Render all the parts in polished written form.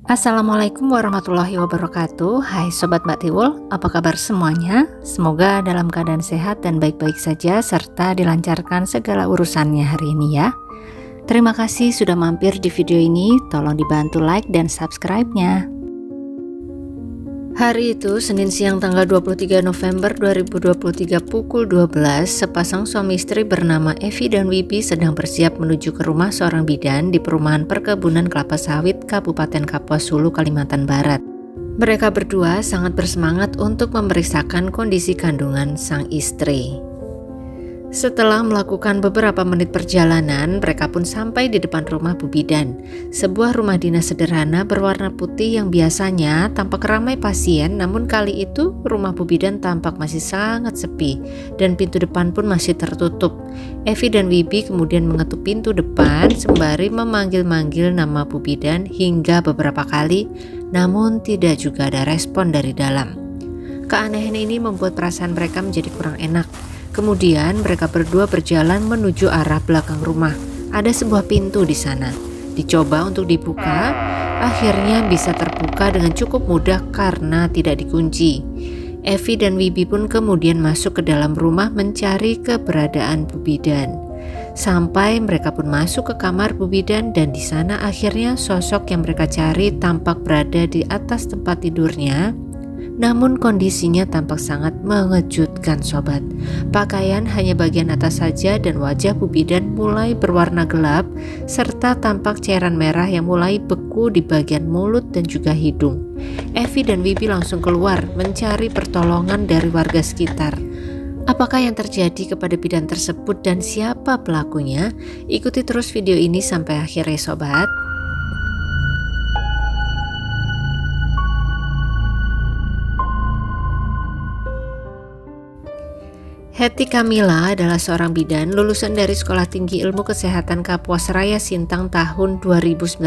Assalamualaikum warahmatullahi wabarakatuh. Hai Sobat Mbak Tiwul, apa kabar semuanya? Semoga dalam keadaan sehat dan baik-baik saja serta dilancarkan segala urusannya hari ini ya. Terima kasih sudah mampir di video ini, tolong dibantu like dan subscribe-nya. Hari itu, Senin siang tanggal 23 November 2023 pukul 12, sepasang suami istri bernama Evi dan Wibi sedang bersiap menuju ke rumah seorang bidan di perumahan perkebunan kelapa sawit Kabupaten Kapuas Hulu, Kalimantan Barat. Mereka berdua sangat bersemangat untuk memeriksakan kondisi kandungan sang istri. Setelah melakukan beberapa menit perjalanan, mereka pun sampai di depan rumah Bu Bidan, sebuah rumah dinas sederhana berwarna putih yang biasanya tampak ramai pasien, namun kali itu rumah Bu Bidan tampak masih sangat sepi dan pintu depan pun masih tertutup. Evi dan Wibi kemudian mengetuk pintu depan sembari memanggil-manggil nama Bu Bidan hingga beberapa kali, namun tidak juga ada respon dari dalam. Keanehan ini membuat perasaan mereka menjadi kurang enak. Kemudian mereka berdua berjalan menuju arah belakang rumah. Ada sebuah pintu di sana. Dicoba untuk dibuka, akhirnya bisa terbuka dengan cukup mudah karena tidak dikunci. Evi dan Wibi pun kemudian masuk ke dalam rumah mencari keberadaan Bu Bidan. Sampai mereka pun masuk ke kamar Bu Bidan dan di sana akhirnya sosok yang mereka cari tampak berada di atas tempat tidurnya. Namun kondisinya tampak sangat mengejutkan sobat. Pakaian hanya bagian atas saja dan wajah Bu Bidan mulai berwarna gelap serta tampak cairan merah yang mulai beku di bagian mulut dan juga hidung. Evi dan Wibi langsung keluar mencari pertolongan dari warga sekitar. Apakah yang terjadi kepada bidan tersebut dan siapa pelakunya? Ikuti terus video ini sampai akhir ya sobat. Hetty Kamila adalah seorang bidan lulusan dari Sekolah Tinggi Ilmu Kesehatan Kapuas Raya Sintang tahun 2019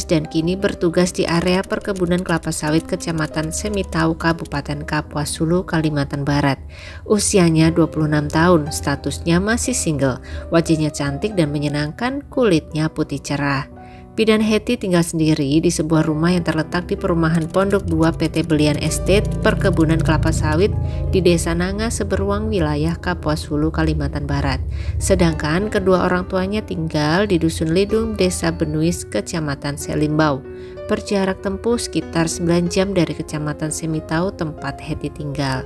dan kini bertugas di area perkebunan kelapa sawit Kecamatan Semitau, Kabupaten Kapuas Hulu, Kalimantan Barat. Usianya 26 tahun, statusnya masih single, wajahnya cantik dan menyenangkan, kulitnya putih cerah. Bidan Hetty tinggal sendiri di sebuah rumah yang terletak di perumahan Pondok 2 PT Belian Estate Perkebunan Kelapa Sawit di Desa Nanga Seberuang, wilayah Kapuas Hulu, Kalimantan Barat. Sedangkan kedua orang tuanya tinggal di Dusun Lidung, Desa Benuis, Kecamatan Selimbau. Berjarak tempuh sekitar 9 jam dari Kecamatan Semitau tempat Hetty tinggal.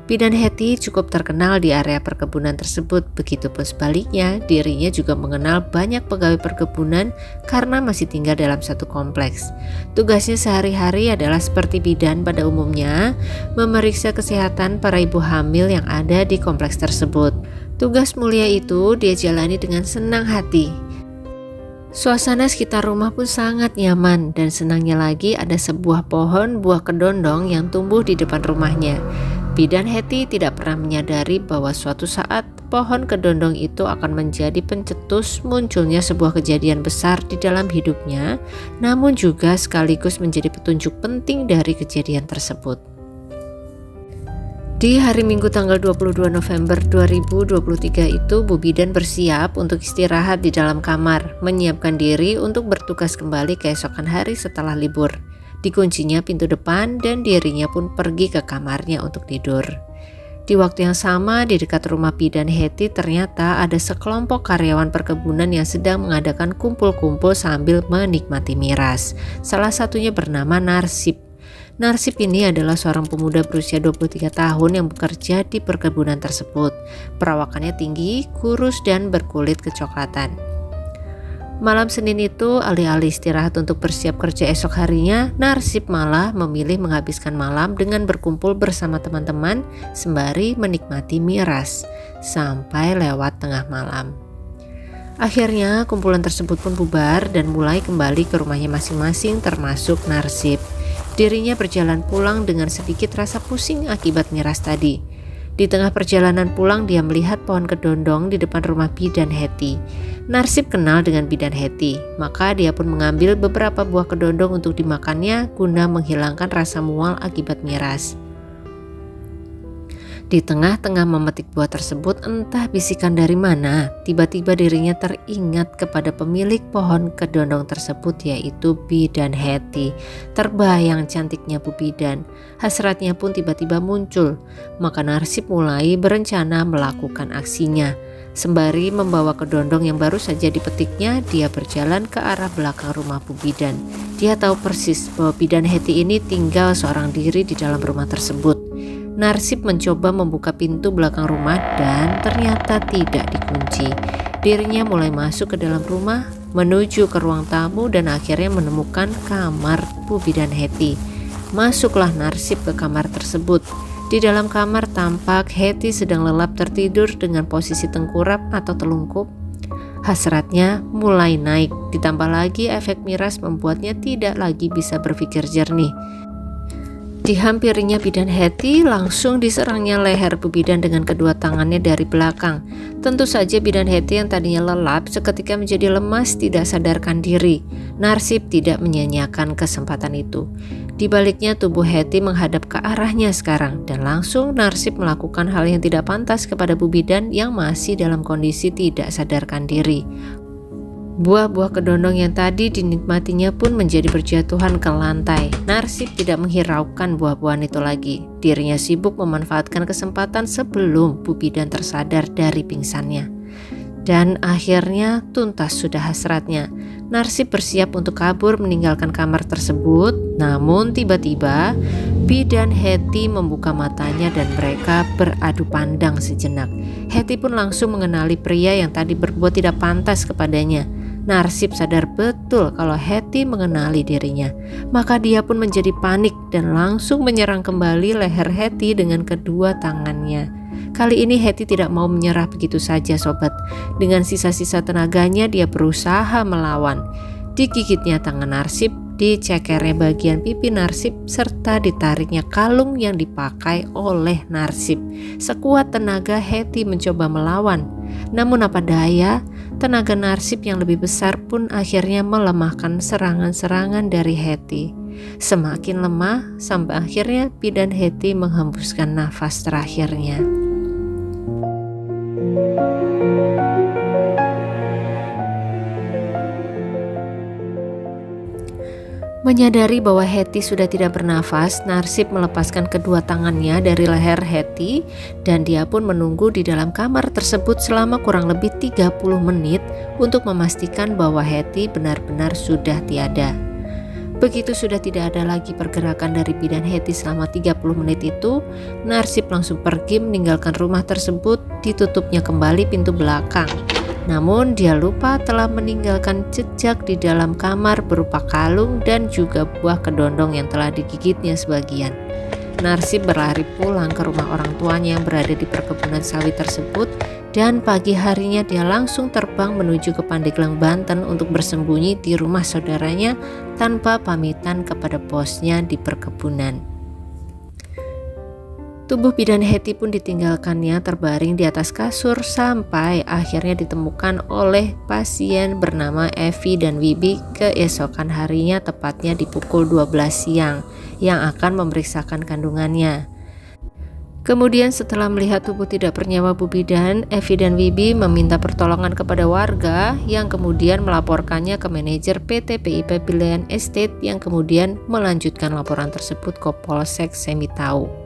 Bidan Hetty cukup terkenal di area perkebunan tersebut, begitupun sebaliknya dirinya juga mengenal banyak pegawai perkebunan karena masih tinggal dalam satu kompleks. Tugasnya sehari-hari adalah seperti bidan pada umumnya, memeriksa kesehatan para ibu hamil yang ada di kompleks tersebut. Tugas mulia itu dia jalani dengan senang hati. Suasana sekitar rumah pun sangat nyaman dan senangnya lagi ada sebuah pohon buah kedondong yang tumbuh di depan rumahnya. Bidan Hetty tidak pernah menyadari bahwa suatu saat pohon kedondong itu akan menjadi pencetus munculnya sebuah kejadian besar di dalam hidupnya, namun juga sekaligus menjadi petunjuk penting dari kejadian tersebut. Di hari Minggu tanggal 22 November 2023 itu, Bu Bidan bersiap untuk istirahat di dalam kamar, menyiapkan diri untuk bertugas kembali keesokan hari setelah libur. Dikuncinya pintu depan dan dirinya pun pergi ke kamarnya untuk tidur. Di waktu yang sama di dekat rumah Bidan Hetty ternyata ada sekelompok karyawan perkebunan yang sedang mengadakan kumpul-kumpul sambil menikmati miras. Salah satunya bernama Narsip. Narsip ini adalah seorang pemuda berusia 23 tahun yang bekerja di perkebunan tersebut. Perawakannya tinggi, kurus dan berkulit kecoklatan. Malam Senin itu, alih-alih istirahat untuk bersiap kerja esok harinya, Narsip malah memilih menghabiskan malam dengan berkumpul bersama teman-teman sembari menikmati miras sampai lewat tengah malam. Akhirnya kumpulan tersebut pun bubar dan mulai kembali ke rumahnya masing-masing termasuk Narsip. Dirinya berjalan pulang dengan sedikit rasa pusing akibat miras tadi. Di tengah perjalanan pulang dia melihat pohon kedondong di depan rumah Bidan Hetty. Narsip kenal dengan Bidan Hetty, maka dia pun mengambil beberapa buah kedondong untuk dimakannya guna menghilangkan rasa mual akibat miras. Di tengah-tengah memetik buah tersebut, entah bisikan dari mana, tiba-tiba dirinya teringat kepada pemilik pohon kedondong tersebut, yaitu Bidan Hetty. Terbayang cantiknya Bu Bidan, hasratnya pun tiba-tiba muncul. Maka Narsip mulai berencana melakukan aksinya. Sembari membawa kedondong yang baru saja dipetiknya, dia berjalan ke arah belakang rumah Bu Bidan. Dia tahu persis bahwa Bidan Hetty ini tinggal seorang diri di dalam rumah tersebut. Narsip mencoba membuka pintu belakang rumah dan ternyata tidak dikunci. Dirinya mulai masuk ke dalam rumah, menuju ke ruang tamu dan akhirnya menemukan kamar Bu Bidan Hetty. Masuklah Narsip ke kamar tersebut. Di dalam kamar tampak Hetty sedang lelap tertidur dengan posisi tengkurap atau telungkup. Hasratnya mulai naik, ditambah lagi efek miras membuatnya tidak lagi bisa berpikir jernih. Dihampirinya Bidan Hetty, langsung diserangnya leher Bu Bidan dengan kedua tangannya dari belakang. Tentu saja Bidan Hetty yang tadinya lelap seketika menjadi lemas, tidak sadarkan diri. Narsip tidak menyia-nyiakan kesempatan itu. Di baliknya tubuh Hetty menghadap ke arahnya sekarang, dan langsung Narsip melakukan hal yang tidak pantas kepada Bu Bidan yang masih dalam kondisi tidak sadarkan diri. Buah-buah kedondong yang tadi dinikmatinya pun menjadi berjatuhan ke lantai. Narsip tidak menghiraukan buah-buahan itu lagi. Dirinya sibuk memanfaatkan kesempatan sebelum Bu Bidan tersadar dari pingsannya. Dan akhirnya tuntas sudah hasratnya. Narsip bersiap untuk kabur meninggalkan kamar tersebut. Namun tiba-tiba Bidan Hetty membuka matanya dan mereka beradu pandang sejenak. Hetty pun langsung mengenali pria yang tadi berbuat tidak pantas kepadanya. Narsip sadar betul kalau Hetty mengenali dirinya. Maka dia pun menjadi panik dan langsung menyerang kembali leher Hetty dengan kedua tangannya. Kali ini Hetty tidak mau menyerah begitu saja sobat. Dengan sisa-sisa tenaganya dia berusaha melawan. Digigitnya tangan Narsip, dicekernya bagian pipi Narsip, serta ditariknya kalung yang dipakai oleh Narsip. Sekuat tenaga Hetty mencoba melawan. Namun apa daya, tenaga Narsip yang lebih besar pun akhirnya melemahkan serangan-serangan dari Hetty. Semakin lemah sampai akhirnya Bidan Hetty menghembuskan nafas terakhirnya. Menyadari bahwa Hetty sudah tidak bernafas, Narsip melepaskan kedua tangannya dari leher Hetty dan dia pun menunggu di dalam kamar tersebut selama kurang lebih 30 menit untuk memastikan bahwa Hetty benar-benar sudah tiada. Begitu sudah tidak ada lagi pergerakan dari Bidan Hetty selama 30 menit itu, Narsip langsung pergi meninggalkan rumah tersebut, ditutupnya kembali pintu belakang. Namun dia lupa telah meninggalkan jejak di dalam kamar berupa kalung dan juga buah kedondong yang telah digigitnya sebagian. Narsip berlari pulang ke rumah orang tuanya yang berada di perkebunan sawit tersebut dan pagi harinya dia langsung terbang menuju ke Pandeglang, Banten untuk bersembunyi di rumah saudaranya tanpa pamitan kepada bosnya di perkebunan. Tubuh Bidan Hetty pun ditinggalkannya terbaring di atas kasur sampai akhirnya ditemukan oleh pasien bernama Evi dan Wibi keesokan harinya, tepatnya di pukul 12 siang yang akan memeriksakan kandungannya. Kemudian setelah melihat tubuh tidak bernyawa Bu Bidan, Evi dan Wibi meminta pertolongan kepada warga yang kemudian melaporkannya ke manajer PT PIP Pilihan Estate yang kemudian melanjutkan laporan tersebut ke Polsek Semitau.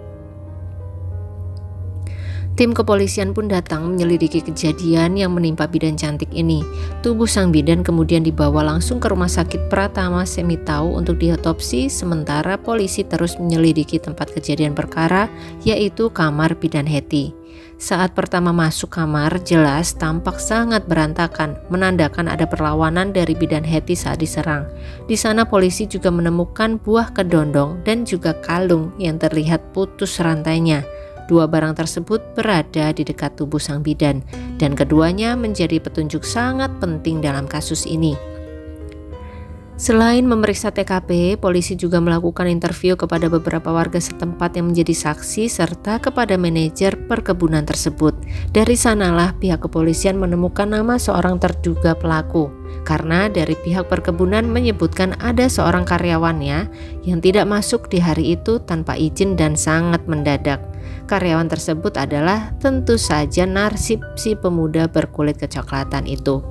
Tim kepolisian pun datang menyelidiki kejadian yang menimpa bidan cantik ini. Tubuh sang bidan kemudian dibawa langsung ke Rumah Sakit Pratama Semitau untuk diotopsi, sementara polisi terus menyelidiki tempat kejadian perkara, yaitu kamar Bidan Hetty. Saat pertama masuk kamar, jelas tampak sangat berantakan, menandakan ada perlawanan dari Bidan Hetty saat diserang. Di sana polisi juga menemukan buah kedondong dan juga kalung yang terlihat putus rantainya. Dua barang tersebut berada di dekat tubuh sang bidan dan keduanya menjadi petunjuk sangat penting dalam kasus ini. Selain memeriksa TKP, polisi juga melakukan interview kepada beberapa warga setempat yang menjadi saksi serta kepada manajer perkebunan tersebut. Dari sanalah pihak kepolisian menemukan nama seorang terduga pelaku, karena dari pihak perkebunan menyebutkan ada seorang karyawannya yang tidak masuk di hari itu tanpa izin dan sangat mendadak. karyawan tersebut adalah tentu saja Narsip, si pemuda berkulit kecoklatan itu.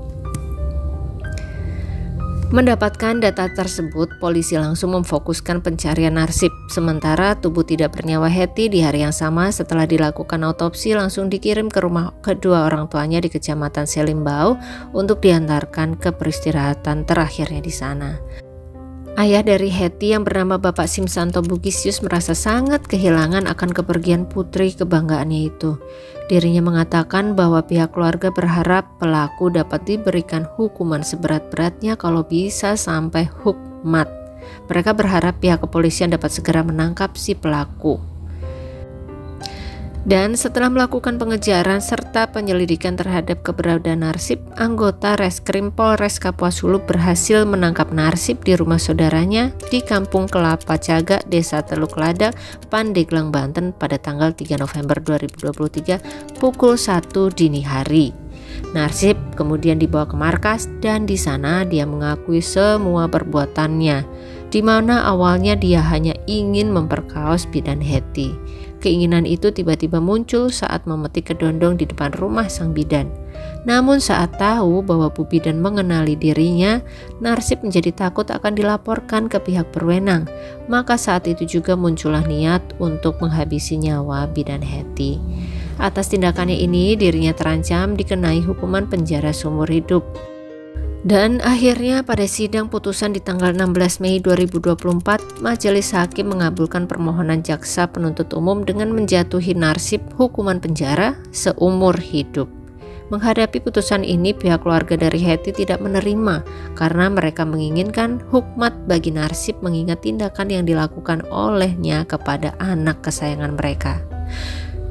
Mendapatkan data tersebut, polisi langsung memfokuskan pencarian Narsip. Sementara tubuh tidak bernyawa Hetty di hari yang sama setelah dilakukan autopsi langsung dikirim ke rumah kedua orang tuanya di Kecamatan Selimbau untuk diantarkan ke peristirahatan terakhirnya di sana. Ayah dari Hetty yang bernama Bapak Simsanto Bugisius merasa sangat kehilangan akan kepergian putri kebanggaannya itu. Dirinya mengatakan bahwa pihak keluarga berharap pelaku dapat diberikan hukuman seberat-beratnya, kalau bisa sampai hukmat. Mereka berharap pihak kepolisian dapat segera menangkap si pelaku. Dan setelah melakukan pengejaran serta penyelidikan terhadap keberadaan Narsip, anggota Reskrim Polres Kapuas Hulu berhasil menangkap Narsip di rumah saudaranya di Kampung Kelapa Cagak, Desa Teluk Ladak, Pandeglang, Banten pada tanggal 3 November 2023 pukul 1 dini hari. Narsip kemudian dibawa ke markas dan di sana dia mengakui semua perbuatannya, di mana awalnya dia hanya ingin memperkaos bidan Hetty. Keinginan itu tiba-tiba muncul saat memetik kedondong di depan rumah sang bidan. Namun saat tahu bahwa Bu Bidan mengenali dirinya, Narsip menjadi takut akan dilaporkan ke pihak berwenang. Maka saat itu juga muncullah niat untuk menghabisi nyawa bidan Hetty. Atas tindakannya ini, dirinya terancam dikenai hukuman penjara seumur hidup. Dan akhirnya pada sidang putusan di tanggal 16 Mei 2024, Majelis Hakim mengabulkan permohonan jaksa penuntut umum dengan menjatuhi Narsip hukuman penjara seumur hidup. Menghadapi putusan ini, pihak keluarga dari Hetty tidak menerima karena mereka menginginkan hukmat bagi Narsip mengingat tindakan yang dilakukan olehnya kepada anak kesayangan mereka.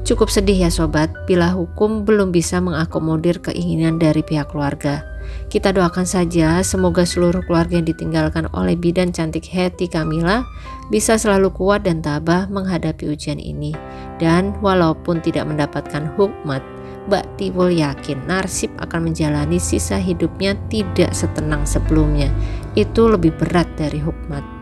Cukup sedih ya sobat, bila hukum belum bisa mengakomodir keinginan dari pihak keluarga. Kita doakan saja semoga seluruh keluarga yang ditinggalkan oleh bidan cantik Hetty Kamila bisa selalu kuat dan tabah menghadapi ujian ini. Dan walaupun tidak mendapatkan hukmat, Mbak Tiwul yakin Narsip akan menjalani sisa hidupnya tidak setenang sebelumnya. Itu lebih berat dari hukmat.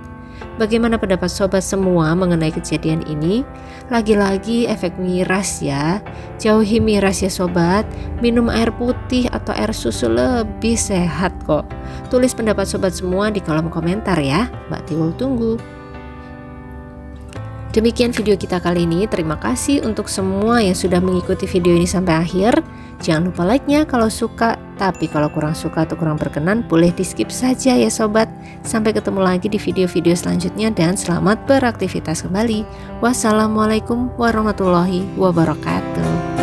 Bagaimana pendapat sobat semua mengenai kejadian ini? Lagi-lagi efek miras ya. Jauhi miras ya sobat. Minum air putih atau air susu lebih sehat kok. Tulis pendapat sobat semua di kolom komentar ya. Mbak Tiwul tunggu. Demikian video kita kali ini. Terima kasih untuk semua yang sudah mengikuti video ini sampai akhir. Jangan lupa like-nya kalau suka, tapi kalau kurang suka atau kurang berkenan boleh di skip saja ya sobat. Sampai ketemu lagi di video-video selanjutnya dan selamat beraktivitas kembali. Wassalamualaikum warahmatullahi wabarakatuh.